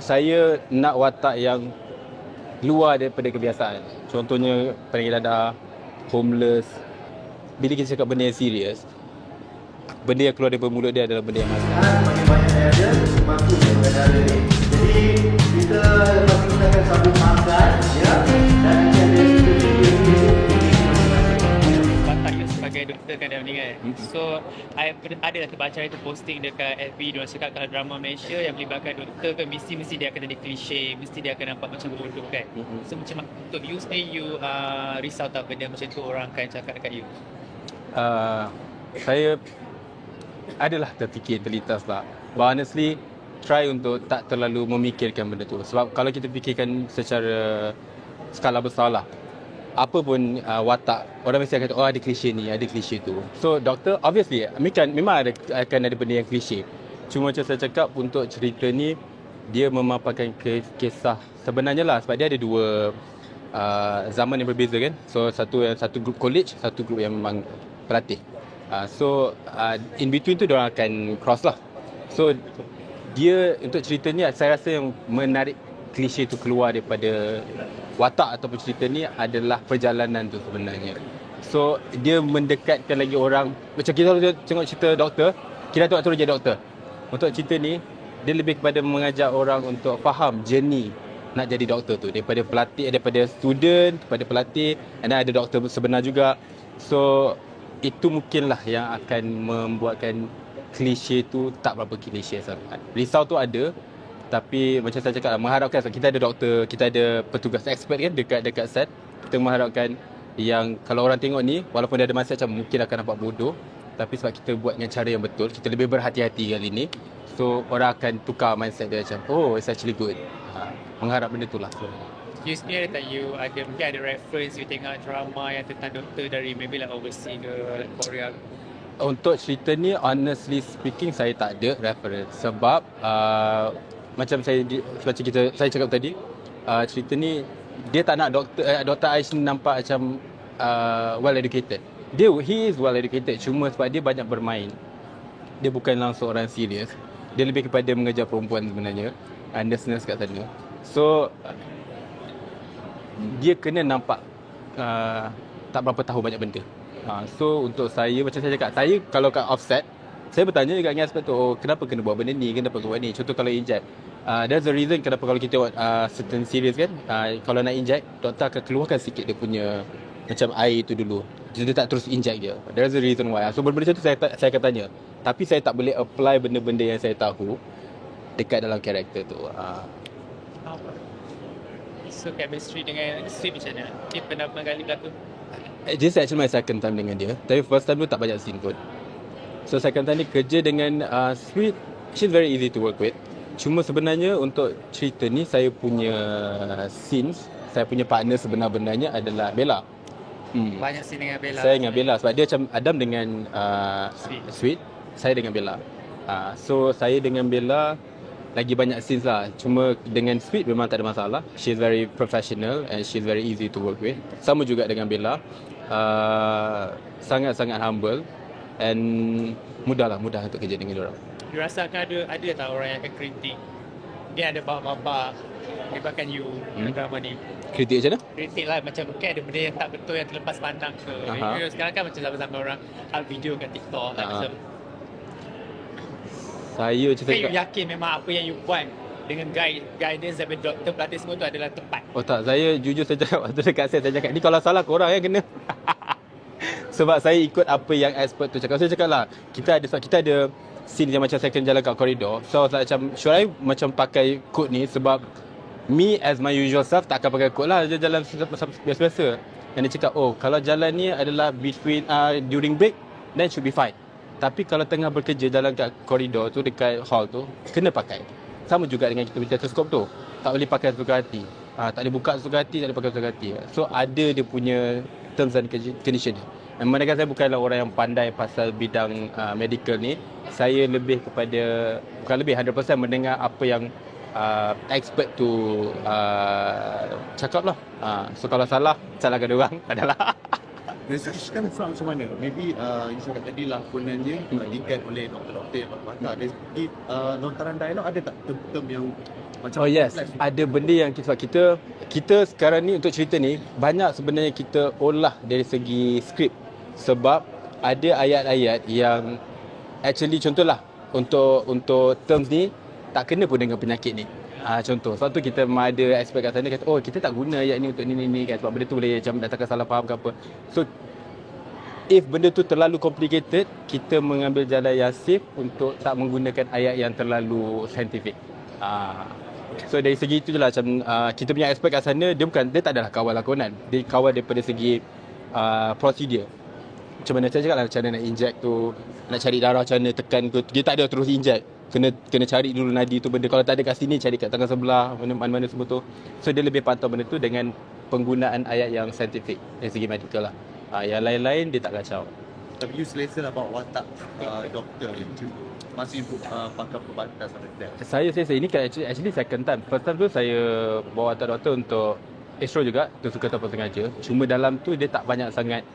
saya nak watak yang luar daripada kebiasaan. Contohnya penyakit dadah, homeless. Bila kita cakap benda yang serius, benda yang keluar daripada mulut dia adalah benda yang masalah. Makin banyak yang ada, semakin yang ada ni. Jadi kita masih gunakan sabun makan, ya. Dan nanti ada watak you sebagai doktor kan ni kan. So I ada terbaca itu posting dekat FB, diorang cakap kalau drama Malaysia yang melibatkan doktor kan mesti dia akan jadi klise, mesti dia akan nampak macam bodoh kan. So macam untuk you sendiri, you risau tak benda macam tu orang akan cakap dekat you? Saya adalah terfikir terlintas lah. But honestly, try untuk tak terlalu memikirkan benda tu. Sebab kalau kita fikirkan secara skala besar lah, apa pun watak, orang mesti akan kata, oh ada klise ni, ada klise tu. So doktor, obviously, memang akan ada benda yang klise. Cuma macam saya cakap, untuk cerita ni, dia memaparkan kisah sebenarnya lah. Sebab dia ada dua zaman yang berbeza kan. So satu group college, satu group yang memang pelatih. So in between tu diorang akan cross lah. So dia untuk cerita ni, saya rasa yang menarik klise tu keluar daripada watak ataupun cerita ni adalah perjalanan tu sebenarnya. So dia mendekatkan lagi orang. Macam kita tengok cerita doktor, kita tak terus jadi doktor. Untuk cerita ni, dia lebih kepada mengajak orang untuk faham journey nak jadi doktor tu, daripada pelatih, daripada student kepada pelatih, dan ada doktor sebenar juga. So itu mungkinlah yang akan membuatkan klise tu tak berapa klise sangat. Risau tu ada, tapi macam saya cakap, mengharapkan kita ada doktor, kita ada petugas expert kan dekat set. Kita mengharapkan yang kalau orang tengok ni, walaupun dia ada mindset macam mungkin akan nampak bodoh, tapi sebab kita buat dengan cara yang betul, kita lebih berhati-hati kali ni, so orang akan tukar mindset dia macam, oh it's actually good. Mengharap benda tu lah. You sendiri ada tak mungkin ada reference you tengok drama yang tentang doktor dari maybe like overseas ke Korea? Untuk cerita ni, honestly speaking, saya tak ada reference. Sebab macam saya cakap tadi, cerita ni dia tak nak Dr. Aish ni nampak macam well educated. He is well educated, cuma sebab dia banyak bermain, dia bukan langsung orang serius. Dia lebih kepada mengejar perempuan sebenarnya, nurse kat sana. So dia kena nampak tak berapa tahu banyak benda. So untuk saya, macam saya cakap, saya kalau kat offset, saya bertanya juga dengan aspek tu, oh kenapa kena buat benda ni, kenapa kena buat ni. Contoh kalau inject, there's a reason kenapa kalau kita buat certain series kan, kalau nak inject, doktor akan keluarkan sikit dia punya macam air tu dulu, dia tak terus inject dia. There's a reason why. So benda-benda macam tu saya akan tanya, tapi saya tak boleh apply benda-benda yang saya tahu dekat dalam karakter tu. So chemistry dengan Sweet macam mana? Dia pernah kali berlakon? This is actually my second time dengan dia, tapi first time tu tak banyak scene pun. So second time ni kerja dengan Sweet, she's very easy to work with. Cuma sebenarnya untuk cerita ni, saya punya scenes, saya punya partner sebenar-benarnya adalah Bella. Banyak scene dengan Bella. Saya dengan Bella, sebab dia macam Adam dengan Sweet, saya dengan Bella. So saya dengan Bella lagi banyak scenes lah. Cuma dengan Sweet memang tak ada masalah. She's very professional and she's very easy to work with. Sama juga dengan Bella. Sangat-sangat humble and mudah untuk kerja dengan diorang. You rasa akan ada tak orang yang akan kritik? Dia ada babak-babak menyebabkan you drama ni. Kritik macam mana? Kritik lah, macam mungkin ada benda yang tak betul yang terlepas pandang ke. Sekarang kan macam zaman-zaman orang video kat TikTok macam saya cerita you yakin memang apa yang you buat dengan guidance daripada doktor, pelatih semua tu adalah tepat? Oh tak, saya jujur saya cakap waktu dekat saya cakap, ni kalau salah korang yang kena. Sebab saya ikut apa yang expert tu cakap. Saya cakap lah, kita ada scene yang macam saya kena jalan kat koridor. So macam, should I macam pakai code ni? Sebab me as my usual self tak akan pakai code lah, dia jalan biasa-biasa. Yang dia cakap, oh kalau jalan ni adalah between during break, then should be fine. Tapi kalau tengah bekerja dalam kat koridor tu, dekat hall tu, kena pakai. Sama juga dengan kita punya teleskop tu, tak boleh pakai suka hati. Tak boleh buka suka hati, tak boleh pakai suka hati. So ada dia punya terms and condition. Manakala saya bukanlah orang yang pandai pasal bidang medical ni, saya lebih kepada, bukan lebih, 100% mendengar apa yang expert tu cakap lah. So kalau salah, salahkan dia orang adalah. Sekarang macam mana? Maybe you cakap tadi lakonannya dibagikan oleh doktor-doktor yang pakar. Dari segi lontaran dialog ada tak term-term yang macam Oh yes, complex? ada benda yang sebab kita sekarang ni untuk cerita ni banyak sebenarnya kita olah dari segi skrip, sebab ada ayat-ayat yang actually contohlah untuk terms ni tak kena pun dengan penyakit ni. Contoh, sebab tu kita memang ada aspek kat sana kata, oh kita tak guna ayat ni untuk ni kan, sebab benda tu boleh macam datangkan salah faham ke apa. So if benda tu terlalu complicated, kita mengambil jalan yang safe untuk tak menggunakan ayat yang terlalu scientific. So dari segi itu je lah macam kita punya aspek kat sana, dia tak adalah kawal lakonan. Dia kawal daripada segi prosedur. Macam mana saya cakap lah, macam mana nak inject tu, nak cari darah macam mana, tekan ke, dia tak ada terus inject. Kena cari dulu nadi tu benda. Kalau tak ada kat sini, cari kat tangan sebelah, mana-mana semua tu. So dia lebih pantau benda tu dengan penggunaan ayat yang scientific dari segi medical lah. Yang lain-lain dia tak kacau. Tapi you selesa lah bawa watak doktor itu masih pakar perubatan sampai there. Saya ini kan actually second time. First time tu saya bawa watak doktor untuk Astro juga, tu suka tanpa sengaja. Cuma dalam tu dia tak banyak sangat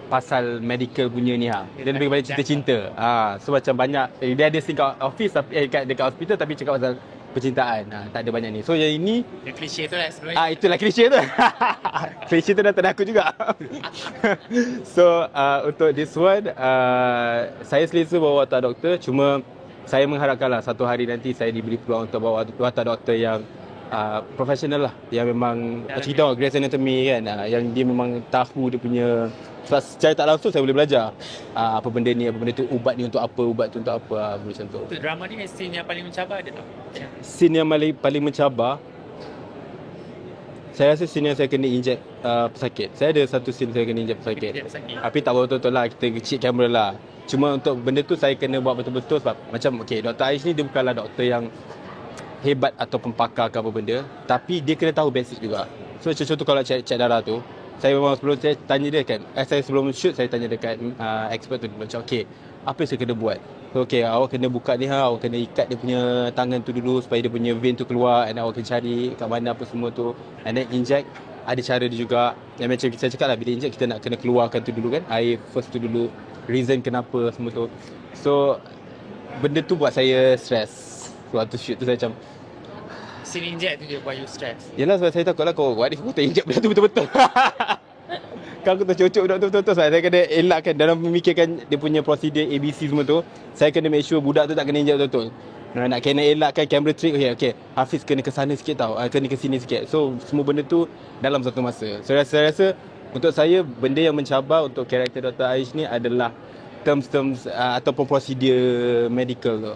pasal medical punya ni Dia lebih kepada cinta-cinta. So macam banyak dia ada scene kat office tapi dekat hospital tapi cakap pasal percintaan. Tak ada banyak ni. So yang ini Yang klise tu lah sebenarnya. itulah klise tu. Klise tu dah tak ada aku juga. So untuk this one saya selesa bawa watak doktor, cuma saya mengharapkanlah satu hari nanti saya diberi peluang untuk bawa watak doktor yang profesional lah, yang memang macam kita tengok Grey's Anatomy kan, yang dia memang tahu dia punya, sebab secara tak langsung saya boleh belajar apa benda ni, apa benda tu, ubat ni untuk apa, ubat tu untuk apa, macam tu. Untuk drama ni scene yang paling mencabar ada tak? Scene yang paling mencabar, saya rasa scene yang saya kena inject pesakit. Saya ada satu scene saya kena inject pesakit. Tapi tak betul-betul lah, kita kecil kamera lah. Cuma untuk benda tu saya kena buat betul-betul sebab macam Dr. Aish ni dia bukanlah doktor yang hebat ataupun pakar ke apa benda, tapi dia kena tahu basic juga. So contoh kalau cek darah tu, saya memang sebelum saya tanya dia kan, saya sebelum shoot saya tanya dekat expert tu macam apa yang saya kena buat. So awak kena buka ni awak kena ikat dia punya tangan tu dulu supaya dia punya vein tu keluar, and awak kena cari kat mana apa semua tu, and then inject. Ada cara dia juga. Yang macam saya cakap lah, bila inject kita nak kena keluarkan tu dulu kan, air first tu dulu, reason kenapa semua tu. So benda tu buat saya stress. Waktu shoot tu saya macam Scene inject tu je buat you stress. yelah, sebab saya takutlah kau what if aku tak inject benda tu betul-betul. Kalau aku tercocok budak tu betul-betul, saya kena elakkan dalam memikirkan dia punya prosedur ABC semua tu. Saya kena make sure budak tu tak kena inject betul-betul. Nak kena elakkan camera trick, okay, Hafiz kena ke sana sikit tau, kena ke sini sikit. So semua benda tu dalam satu masa. So saya rasa untuk saya benda yang mencabar untuk karakter Dr. Aish ni adalah terms ataupun prosedur medical tu.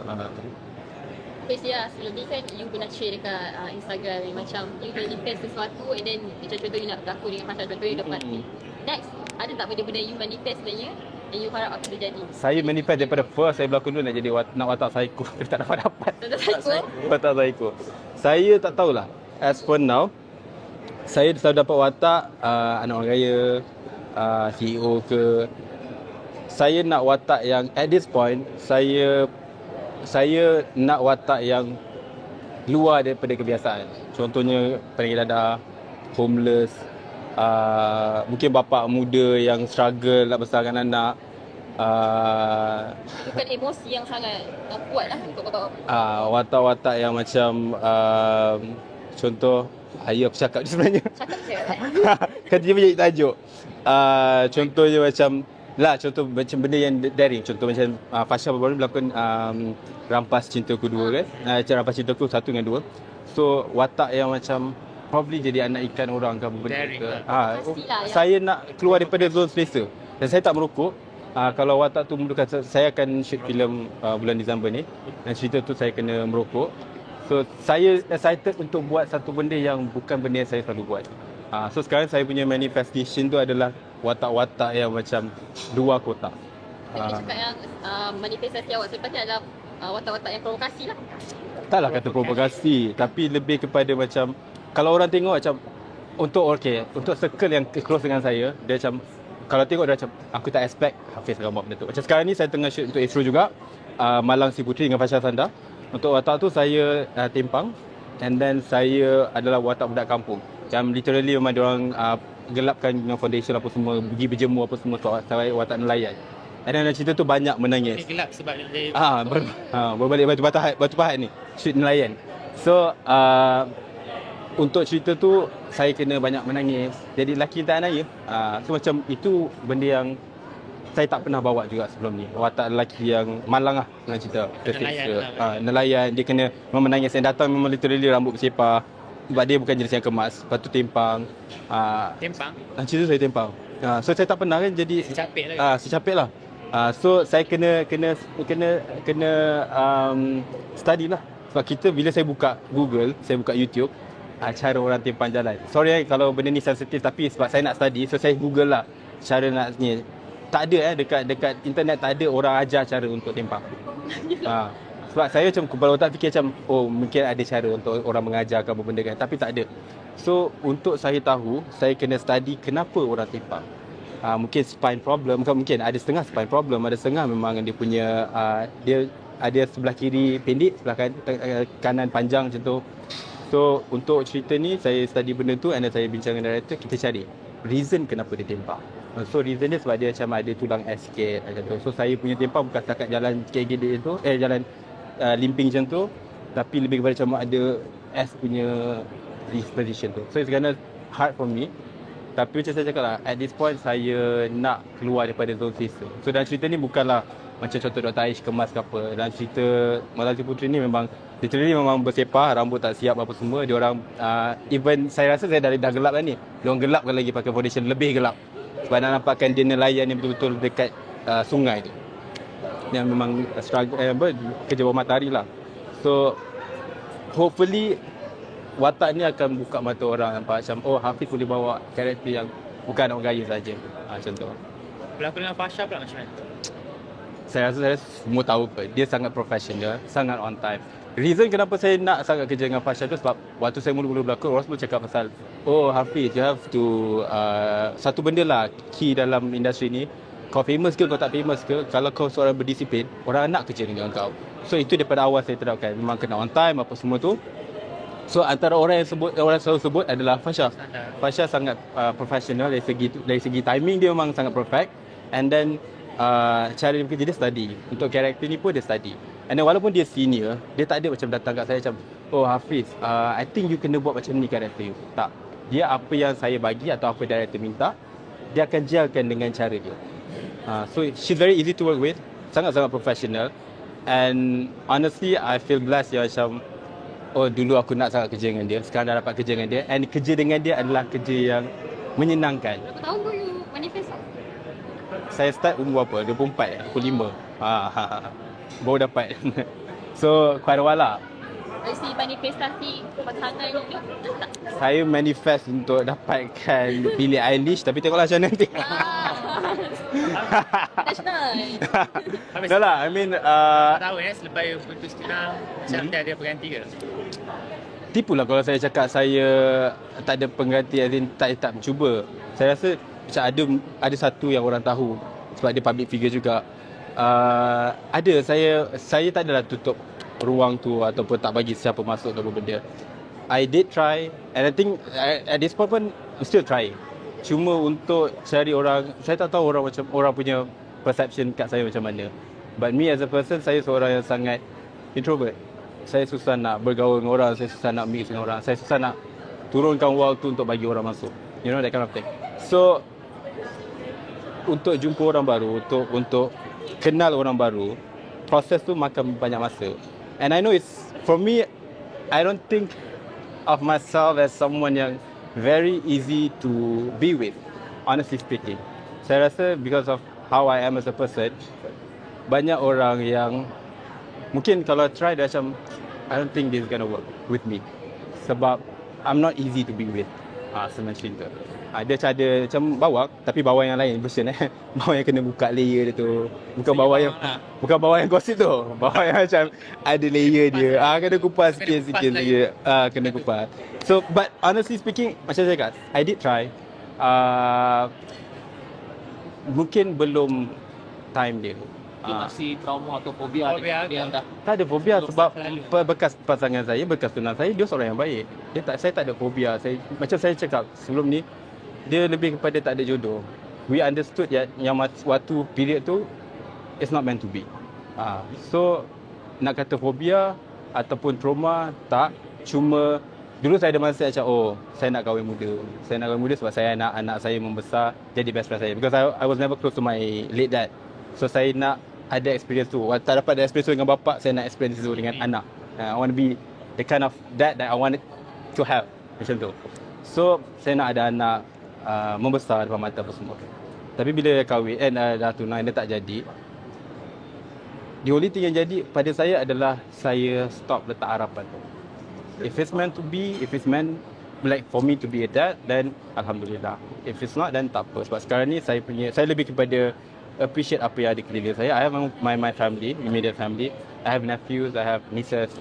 Basically sebelum ni kan you pernah share dekat Instagram yang macam you manifest sesuatu and then macam contoh you nak berlaku dengan macam contoh you dapat next, ada tak benda-benda you manifest sebenarnya yang you harap akan terjadi? Saya manifest daripada first saya berlakon dulu nak jadi watak psycho, tapi tak dapat. Watak psycho. Saya tak tahulah. As for now, saya selalu dapat watak anak orang kaya, CEO ke. Saya nak watak yang at this point saya nak watak yang luar daripada kebiasaan. Contohnya peninggi dadah, homeless, mungkin bapa muda yang struggle nak besarkan anak. Bukan emosi yang sangat kuat lah untuk bapak. Watak-watak yang macam contoh, aku cakap je sebenarnya. Cakap je. Kan dia menjadi tajuk. Contohnya macam contoh macam benda yang daring. Contoh macam Fasha baru berlakon Rampas Cintaku 2 kan. Rampas Cintaku 1 dengan 2. So watak yang macam probably jadi anak ikan orang ke apa benda Daring ke. Pastilah, ya. Saya nak keluar daripada zon selesa. Dan saya tak merokok. Kalau watak tu menunjukkan saya akan shoot filem bulan Disember ni. Dan cerita tu saya kena merokok. So saya excited untuk buat satu benda yang bukan benda yang saya selalu buat. So sekarang saya punya manifestation tu adalah watak-watak yang macam dua kotak. Tapi cakap yang manifestasi awak selepas ni adalah watak-watak yang provokasi lah. Taklah kata provokasi, tapi lebih kepada macam kalau orang tengok macam untuk circle yang close dengan saya, dia macam kalau tengok dia macam aku tak expect Hafiz akan buat benda tu. Macam sekarang ni saya tengah shoot untuk Astro juga, Malang Si Putri dengan Fasha Sanda. Untuk watak tu saya timpang, and then saya adalah watak budak kampung. Macam literally memang diorang gelapkan dengan foundation apa semua, pergi berjemur apa semua sebab watak nelayan. And then cerita tu banyak menangis. Ini gelap sebab dia Berbalik batu pahat ni, street nelayan. So untuk cerita tu saya kena banyak menangis. Jadi lelaki tak naya. So macam itu benda yang saya tak pernah bawa juga sebelum ni. Watak lelaki yang malang lah dengan cerita. Nelayan, dia kena menangis. Yang datang memang literally rambut bersepah. Sebab dia bukan jenis yang kemas. Lepas tu tempang. tempang. Cerita saya tempang. So saya tak pernah kan jadi secapek lah. So saya kena study lah. Sebab kita bila saya buka Google, saya buka YouTube, cara orang tempang jalan. Sorry kalau benda ni sensitif, tapi sebab saya nak study, so saya Google lah cara nak ni. Tak ada dekat internet tak ada orang ajar cara untuk tempang. Sebab saya macam kepala otak fikir macam mungkin ada cara untuk orang mengajar apa benda kan, tapi tak ada. So untuk saya tahu, saya kena study kenapa orang tempang. Mungkin spine problem, mungkin ada setengah spine problem, ada setengah memang dia punya dia ada sebelah kiri pendek, sebelah kanan panjang macam tu. So untuk cerita ni saya study benda tu, and then saya bincang dengan director, kita cari reason kenapa dia tempang. So reason dia sebab dia macam ada tulang S sikit macam tu. So saya punya tempang bukan setakat jalan sikit-sikit tu, jalan limping macam tu, tapi lebih kepada macam ada S punya disposition tu. So it's gonna hard for me. Tapi macam saya cakap lah, at this point saya nak keluar daripada zone system. So dalam cerita ni bukanlah macam contoh Dr. Aish kemas ke apa. Dalam cerita Malati Puteri ni memang literally memang bersepah, rambut tak siap apa semua. Dia orang even saya rasa saya dah gelap kan ni. Dia orang gelapkan lagi pakai foundation lebih gelap. Sebab nak nampakkan dia nelayan yang betul-betul dekat sungai tu. Yang memang struggle kerja bawah matahari lah. So hopefully watak ni akan buka mata orang nampak macam Hafiz boleh bawa karakter yang bukan orang gaya saja. Macam tu. Berlakon dengan Fasha pula macam mana? Saya rasa semua tahu dia sangat profesional, sangat on time. Reason kenapa saya nak sangat kerja dengan Fasha tu sebab waktu saya mula-mula berlakon, orang semua cakap pasal Hafiz, you have to satu benda lah key dalam industri ni. Kau famous ke, kau tak famous ke, kalau kau seorang berdisiplin, orang nak kerja dengan kau. So itu daripada awal saya terapkan, memang kena on time apa semua tu. So antara orang yang selalu sebut adalah Fasha. Fasha sangat profesional dari segi timing, dia memang sangat perfect. And then cara dia bekerja, dia study. Untuk karakter ni pun dia study. And then walaupun dia senior, dia tak ada macam datang kat saya macam Hafiz, I think you kena buat macam ni karakter you. Tak. Dia apa yang saya bagi atau apa director minta, dia akan jalankan dengan cara dia. So she's very easy to work with, sangat-sangat professional. And honestly I feel blessed ya, macam dulu aku nak sangat kerja dengan dia, sekarang dah dapat kerja dengan dia. And kerja dengan dia adalah kerja yang menyenangkan. Berapa tahun tu you manifest? Saya start umur berapa? 24, aku 5. Baru dapat. So quite a while lah. Dari segi manifestasi pasangan ni tak? Saya manifest untuk dapatkan Billie Eilish, tapi tengoklah macam mana nanti. National. Dah lah, I mean Tahu selepas you putus tunang, macam ada pengganti ke? tipulah kalau saya cakap saya tak ada pengganti, as in tak mencuba. Saya rasa macam ada satu yang orang tahu sebab dia public figure juga. Ada saya tak adalah tutup ruang tu ataupun tak bagi siapa masuk dalam benda. I did try, and I think at this point pun still trying. Cuma untuk cari orang, saya tak tahu orang punya perception kat saya macam mana. But me as a person, saya seorang yang sangat introvert. Saya susah nak bergaul dengan orang, saya susah nak mix dengan orang, saya susah nak turunkan wall tu untuk bagi orang masuk. You know, that kind of thing. So untuk jumpa orang baru, untuk kenal orang baru, proses tu makan banyak masa. And I know it's, for me, I don't think of myself as someone yang very easy to be with, honestly speaking. Saya rasa because of how I am as a person, banyak orang yang mungkin kalau try dia macam, I don't think this is gonna work with me. Sebab I'm not easy to be with. Semacam tu. Dia ada macam bawang, tapi bawang yang lain version bawang yang kena buka layer dia tu. Bukan bawang yang gosip tu. Bawang yang macam ada layer dia. Kena kupas sikit-sikit dia. Kena kupas. So but honestly speaking, macam saya kata, I did try. Mungkin belum time dia. Masih trauma atau fobia dia dah. Tak ada fobia sebab bekas pasangan saya, bekas tunang saya, dia seorang yang baik. Saya tak ada fobia. Macam saya cakap sebelum ni, dia lebih kepada tak ada jodoh. We understood yang waktu period tu it's not meant to be. So nak kata fobia ataupun trauma tak, cuma dulu saya ada masa macam saya nak kahwin muda. Saya nak kahwin muda sebab saya nak anak saya membesar jadi best friend saya. Because I was never close to my late dad. So saya nak ada experience tu. Waktu tak dapat ada experience tu dengan bapak, saya nak experience tu dengan anak. I want to be the kind of dad that I wanted to have. Macam tu. So saya nak ada anak membesar depan mata apa semua. Tapi bila kahwin dah tunang dia tak jadi. The only thing yang jadi pada saya adalah saya stop letak harapan tu. If it's meant to be, if it's meant like for me to be a dad, then alhamdulillah. If it's not, then tak apa. Sebab sekarang ni saya lebih kepada appreciate apa yang ada keliling saya. I have my family, immediate family. I have nephews, I have nieces.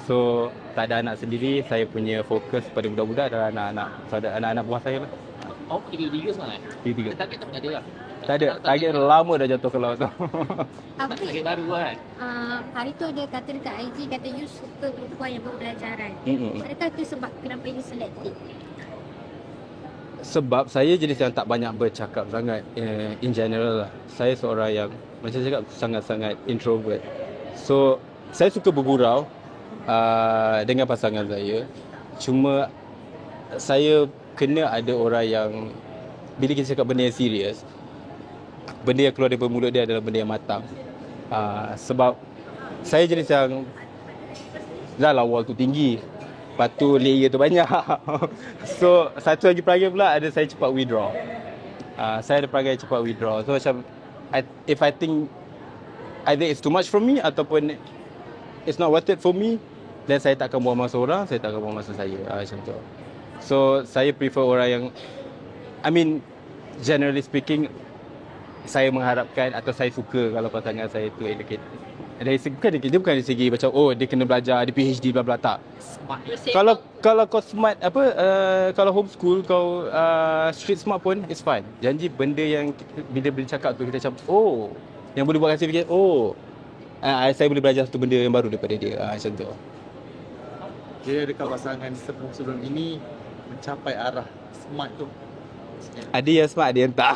So tak ada anak sendiri, saya punya fokus pada budak-budak adalah anak-anak buah saya lah. Oh, tiga sebenarnya? Tiga. Target tak ada lah? Tak ada. Target lama dah jatuh ke laut tu. Target baru kan? Hari tu ada kata dekat IG, kata you suka perempuan yang berbelajaran. Adakah itu sebab kenapa you selektif? Sebab saya jenis yang tak banyak bercakap sangat in general lah. Saya seorang yang macam saya cakap sangat-sangat introvert. So saya suka bergurau dengan pasangan saya. Cuma saya kena ada orang yang bila kita cakap benda yang serius, benda yang keluar daripada mulut dia adalah benda yang matang. Sebab saya jenis yang dah lah wall tu tinggi, lepas tu layer tu banyak. So satu lagi perangai pula ada saya cepat withdraw. Saya ada perangai cepat withdraw. So macam if I think either it's too much for me ataupun it's not worth it for me, then saya tak akan buang masa orang, saya tak akan buang masa saya. Macam tu. So saya prefer orang yang, I mean generally speaking, saya mengharapkan atau saya suka kalau pasangan saya tu educated. Dari segi dia bukan dari segi macam dia kena belajar, dia PhD bla bla, tak. Kalau kau smart kalau homeschool kau street smart pun it's fine. Janji benda yang bila cakap tu kita macam yang boleh buat kasi fikir saya boleh belajar satu benda yang baru daripada dia. Macam tu. Dia dekat pasangan sebelum ini mencapai arah smart tu. Ada yang smart, ada yang tak.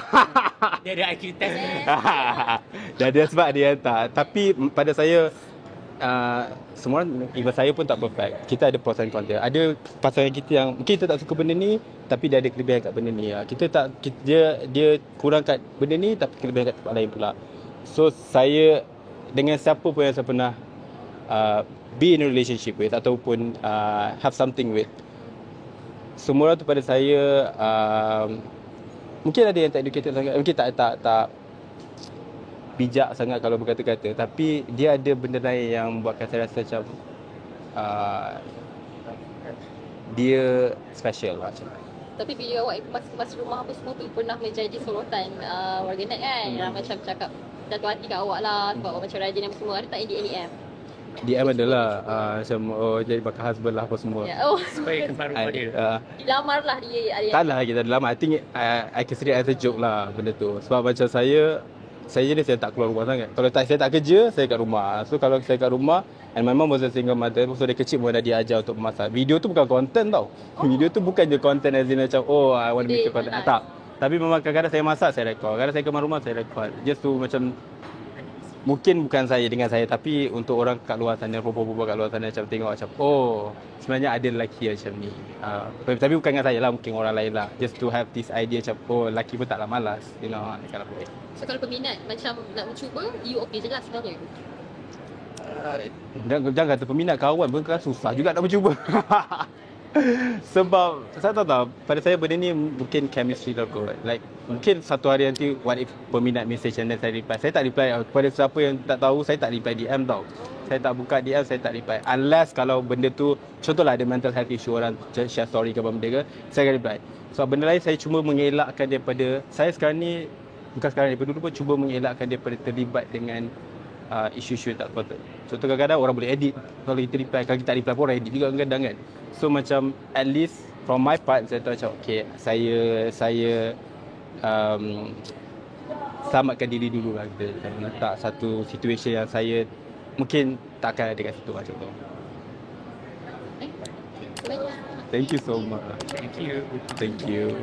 Dia ada IQ test. Dia ada smart, ada yang tak. Tapi pada saya semua orang, even saya pun tak perfect. Kita ada pros and cons dia. Ada pasangan kita yang mungkin kita tak suka benda ni, tapi dia ada kelebihan kat benda ni. Dia kurang kat benda ni, tapi kelebihan kat tempat lain pula. So saya dengan siapa pun yang saya pernah be in a relationship with ataupun have something with, semua orang tu pada saya mungkin ada yang tak educated sangat, mungkin tak bijak sangat kalau berkata-kata, tapi dia ada benda lain yang buatkan saya rasa macam dia special lah macam. Tapi bila awak masuk rumah apa semua tu pernah menjadi sorotan warganet kan, yang macam cakap jatuh hati kat awak lah sebab awak macam rajin apa semua. Ada tak yang DM? DM adalah macam jadi bakal husband lah apa semua. Supaya kembar rumah dia. Dilamar lah dia. Tak lah kita dilamar. I think I consider it as a joke lah benda tu. Sebab macam saya jenis saya tak keluar rumah sangat. Kalau saya tak kerja, saya kat rumah. So kalau saya kat rumah, and my mom was a single mother, so dia kecil pun dah diajar untuk memasak. Video tu bukan konten tau. Video tu bukan je konten as in macam I want to make a content. Tak. Tapi memang kadang-kadang saya masak, saya rekod. Kadang-kadang saya kemas rumah, saya rekod. Just to macam, mungkin bukan saya dengan saya, tapi untuk orang kat luar sana, perempuan-perempuan kat luar sana macam tengok macam sebenarnya ada lelaki macam ni. Tapi bukan dengan saya lah, mungkin orang lain lah. Just to have this idea macam lelaki pun taklah malas, you know, kalau boleh. So kalau peminat macam nak mencuba, you okay je lah sebenarnya? Jangan kata peminat, kawan pun kan susah juga nak mencuba. Sebab saya tahu pada saya benda ni mungkin chemistry lah kot. Like mungkin satu hari nanti what if peminat message and then saya reply. Saya tak reply kepada siapa yang tak tahu, saya tak reply DM tau. Saya tak buka DM, saya tak reply. Unless kalau benda tu, contohlah ada mental health issue, orang share story ke benda ke, saya akan reply. Sebab benda lain saya cuma mengelakkan daripada, saya sekarang ni, bukan sekarang ni, dulu pun cuba mengelakkan daripada terlibat dengan isu-isu yang tak patut. Contoh kadang-kadang orang boleh edit. Kalau kita reply, kalau kita tak reply pun orang edit juga kadang-kadang kan. So macam at least from my part, saya tahu macam okay, saya selamatkan diri dulu lah kita. Letak satu situation yang saya mungkin tak akan ada kat situ macam tu. Thank you so much. Thank you. Thank you.